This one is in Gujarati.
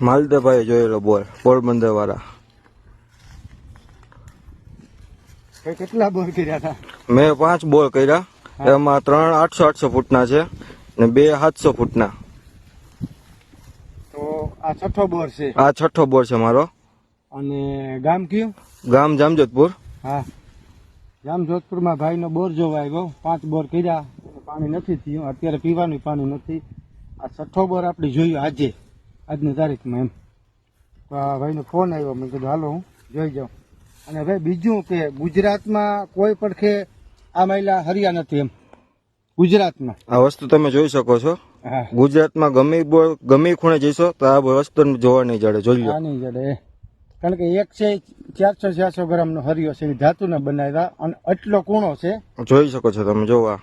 માલદેભાઈ જોયેલો બોર પોરબંદર વાળા. કેટલા બોર કર્યા હતા? મેં 5 બોર કર્યા. એમાં 3 800 ફૂટના છે ને 2 700 ફૂટના. તો આ છઠ્ઠો બોર છે? આ છઠ્ઠો બોર છે મારો. અને ગામ કયું? ગામ જામજોધપુર. હા, જામજોધપુરમાં ભાઈનો બોર જોવા આવ્યો. 5 બોર કર્યા, પાણી નથી થયું. અત્યારે પીવાનું પાણી નથી. આ છઠ્ઠો બોર આપણે જોયું આજની તારીખમાં એમ. તો આ ભાઈનો ફોન આવ્યો, મેં કીધું હાલો હું જોઈ જાઉં. અને ભાઈ બીજું કે ગુજરાતમાં કોઈ પડખે આ મહિલા હરિયા નથી એમ ગુજરાતમાં. આ વસ્તુ તમે જોઈ શકો છો. હા, ગુજરાતમાં ગમે ખૂણે જઈશો તો આ વસ્તુ જોવા નહીં જડે. જોઈ લો. નહીં જડે, કારણ કે એક છે 400 ગ્રામનો હરિયો છે, ધાતુના બનાવ્યા અને આટલો કૂણો છે. જોઈ શકો છો તમે. જોવા